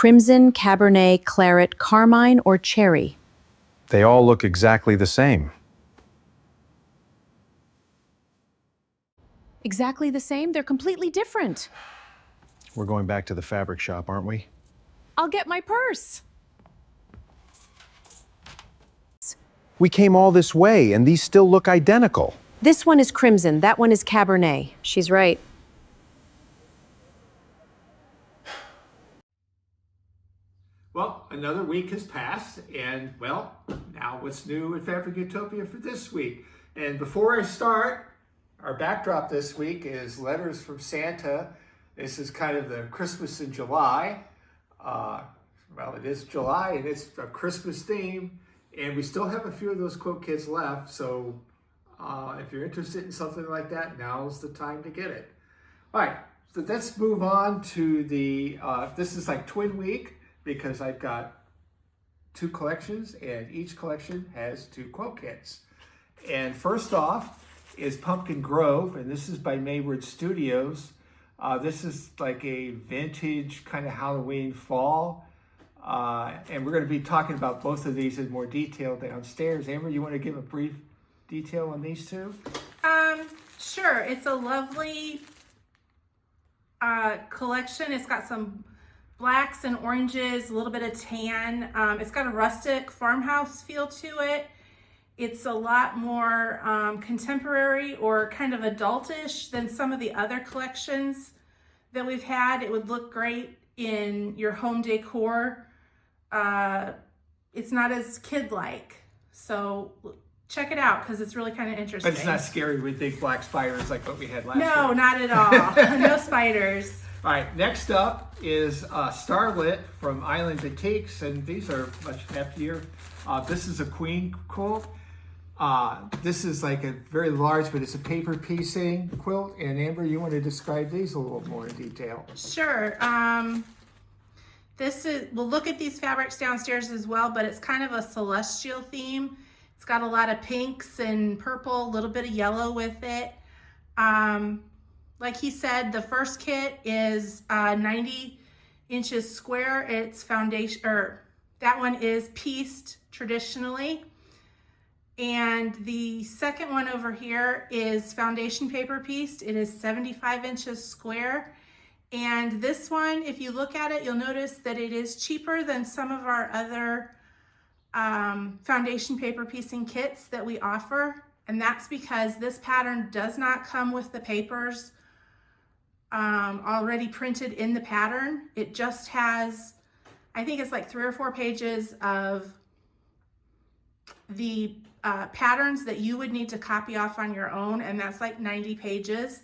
crimson, cabernet, claret, carmine, or cherry? They all look exactly the same. Exactly the same? They're completely different. We're going back to the fabric shop, aren't we? I'll get my purse. We came all this way, and these still look identical. This one is crimson, that one is cabernet. She's right. Well, another week has passed, and well, now what's new at Fabric Utopia for this week? And before I start, our backdrop this week is Letters from Santa. This is kind of the Christmas in July. Well, it is July, and it's a Christmas theme, and we still have a few of those quilt kits left, so if you're interested in something like that, now's the time to get it. All right, so let's move on to the, this is like Twin Week, because I've got 2 collections, and each collection has 2 quilt kits. And first off is Pumpkin Grove, and this is by Maywood Studios. This is like a vintage kind of Halloween fall. And we're going to be talking about both of these in more detail downstairs. Amber, you want to give a brief detail on these 2? Sure. It's a lovely collection. It's got some blacks and oranges, a little bit of tan. It's got a rustic farmhouse feel to it. It's a lot more contemporary or kind of adultish than some of the other collections that we've had. It would look great in your home decor. It's not as kid-like, so check it out because it's really kind of interesting. But it's not scary with big black spiders like what we had last year. No, not at all. No spiders. All right, next up is Starlit from Island Batiks, and these are much heftier. This is a queen quilt. This is like a very large, but it's a paper piecing quilt. And Amber, you want to describe these a little more in detail? Sure. We'll look at these fabrics downstairs as well, but it's kind of a celestial theme. It's got a lot of pinks and purple, a little bit of yellow with it. Like he said, the first kit is 90 inches square. It's foundation, or that one is pieced traditionally. And the second one over here is foundation paper pieced. It is 75 inches square. And this one, if you look at it, you'll notice that it is cheaper than some of our other foundation paper piecing kits that we offer. And that's because this pattern does not come with the papers already printed in the pattern. It just has, I think it's like 3 or 4 pages of the patterns that you would need to copy off on your own, and that's like 90 pages.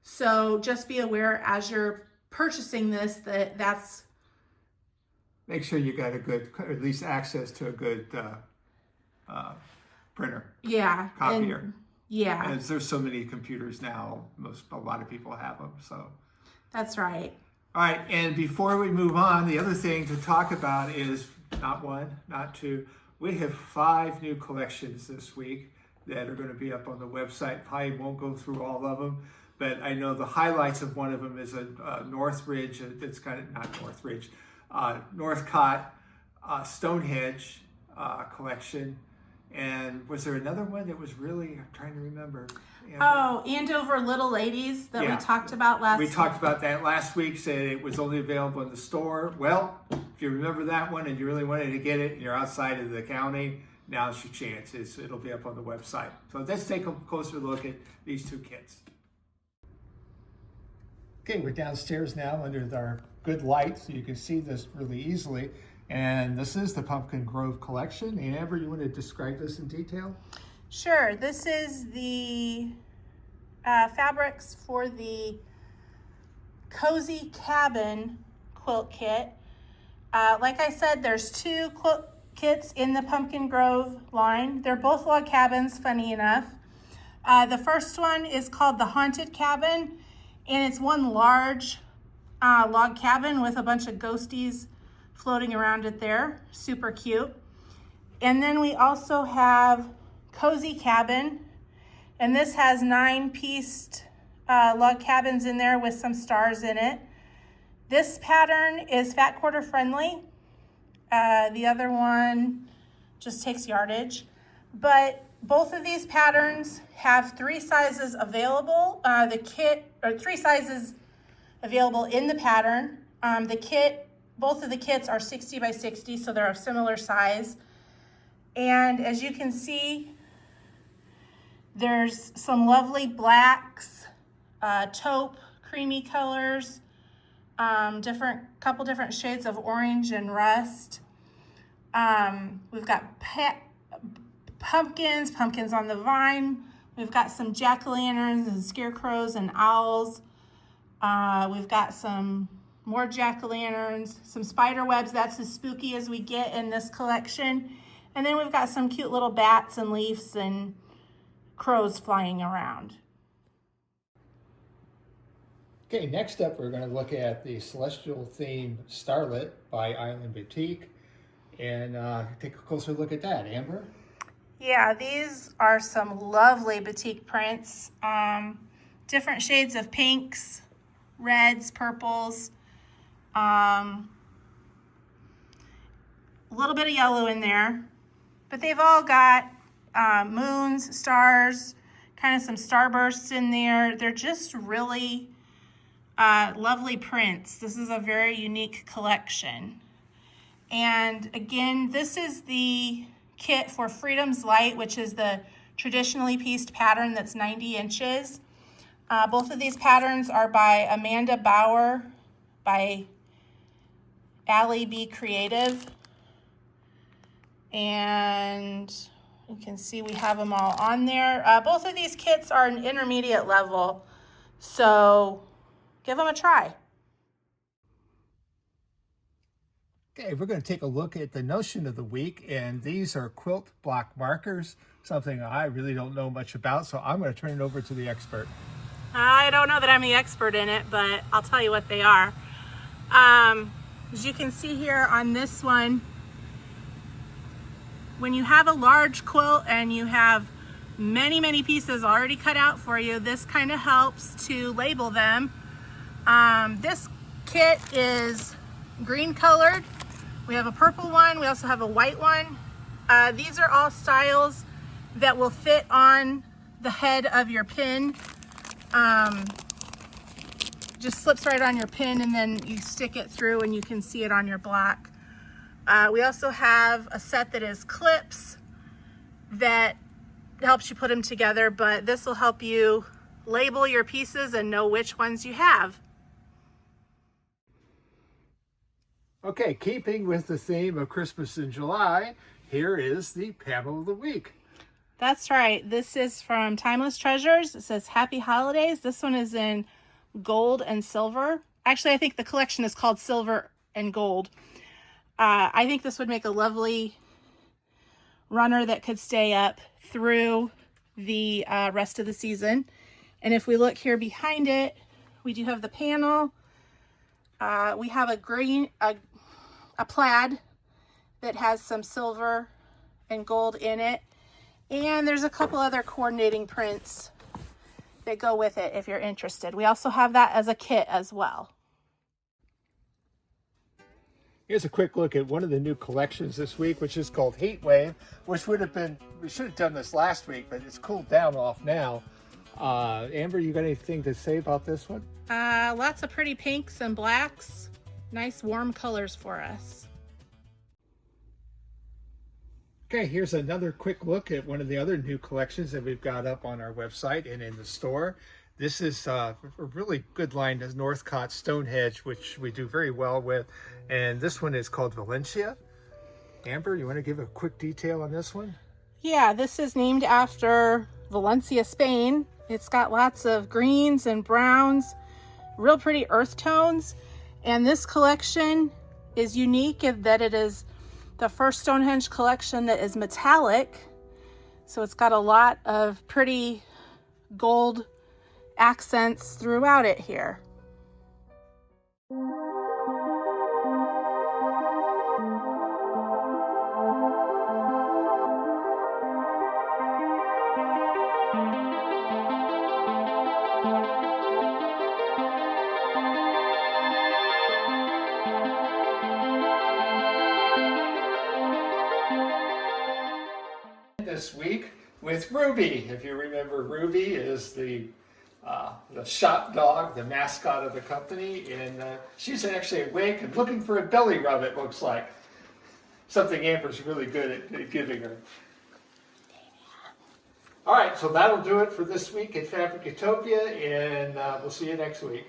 So just be aware as you're purchasing this that's... Make sure you got a good, at least access to a good printer. Yeah. Copier. Yeah. As there's so many computers now, a lot of people have them, so. That's right. All right, and before we move on, the other thing to talk about is not 1, not 2. We have 5 new collections this week that are going to be up on the website. Probably won't go through all of them, but I know the highlights of one of them is a Northridge. It's kind of not Northridge, Northcott Stonehenge collection. And was there another one that was really, I'm trying to remember. Oh, Andover Little Ladies that we talked about last week. We talked about that last week, said it was only available in the store. Well, if you remember that one and you really wanted to get it and you're outside of the county, now's your chance. It'll be up on the website. So let's take a closer look at these 2 kits. Okay, we're downstairs now under our good light, so you can see this really easily. And this is the Pumpkin Grove collection. And Amber, you want to describe this in detail? Sure. This is the fabrics for the Cozy Cabin quilt kit. Like I said, there's 2 quilt kits in the Pumpkin Grove line. They're both log cabins, funny enough. The first one is called the Haunted Cabin, and it's one large log cabin with a bunch of ghosties floating around it there. Super cute. And then we also have Cozy Cabin, and this has 9 pieced log cabins in there with some stars in it. This pattern is fat quarter friendly. The other one just takes yardage. But both of these patterns have 3 sizes available. Three sizes available in the pattern. Both of the kits are 60 by 60, so they're a similar size. And as you can see, there's some lovely blacks, taupe, creamy colors, couple different shades of orange and rust. We've got pumpkins on the vine. We've got some jack-o'-lanterns and scarecrows and owls. We've got some more jack-o'-lanterns, some spider webs. That's as spooky as we get in this collection. And then we've got some cute little bats and leaves and crows flying around. Okay, next up we're going to look at the celestial theme Starlit by Island Batik and take a closer look at that. Amber? Yeah, these are some lovely batik prints. Different shades of pinks, reds, purples, a little bit of yellow in there, but they've all got moons, stars, kind of some starbursts in there. They're just really lovely prints. This is a very unique collection. And again, this is the kit for Freedom's Light, which is the traditionally pieced pattern that's 90 inches. Both of these patterns are by Amanda Bauer, by Allie B Creative. And you can see we have them all on there. Both of these kits are an intermediate level, so give them a try. Okay, we're going to take a look at the notion of the week, and these are quilt block markers, something I really don't know much about, so I'm going to turn it over to the expert. I don't know that I'm the expert in it, but I'll tell you what they are. As you can see here on this one, when you have a large quilt and you have many pieces already cut out for you, this kind of helps to label them. This kit is green colored. We have a purple one. We also have a white one. These are all styles that will fit on the head of your pin. Just slips right on your pin, and then you stick it through and you can see it on your block. We also have a set that is clips that helps you put them together, but this will help you label your pieces and know which ones you have. Okay, keeping with the theme of Christmas in July, here is the panel of the week. That's right. This is from Timeless Treasures. It says Happy Holidays. This one is in gold and silver. Actually, I think the collection is called Silver and Gold. I think this would make a lovely runner that could stay up through the rest of the season. And if we look here behind it, we do have the panel. We have a plaid that has some silver and gold in it. And there's a couple other coordinating prints that go with it if you're interested. We also have that as a kit as well. Here's a quick look at one of the new collections this week, which is called Heat Wave, which we should have done this last week, but it's cooled down off now. Amber, you got anything to say about this one? Lots of pretty pinks and blacks. Nice warm colors for us. Okay, here's another quick look at one of the other new collections that we've got up on our website and in the store. This is a really good line, as Northcott Stonehenge, which we do very well with. And this one is called Valencia. Amber, you want to give a quick detail on this one? Yeah, this is named after Valencia, Spain. It's got lots of greens and browns, real pretty earth tones. And this collection is unique in that it is the first Stonehenge collection that is metallic. So it's got a lot of pretty gold accents throughout it here. this week with Ruby. If you remember, Ruby is the shop dog, the mascot of the company, and she's actually awake and looking for a belly rub, it looks like. Something Amber's really good at giving her. All right, so that'll do it for this week at Fabric Utopia, and we'll see you next week.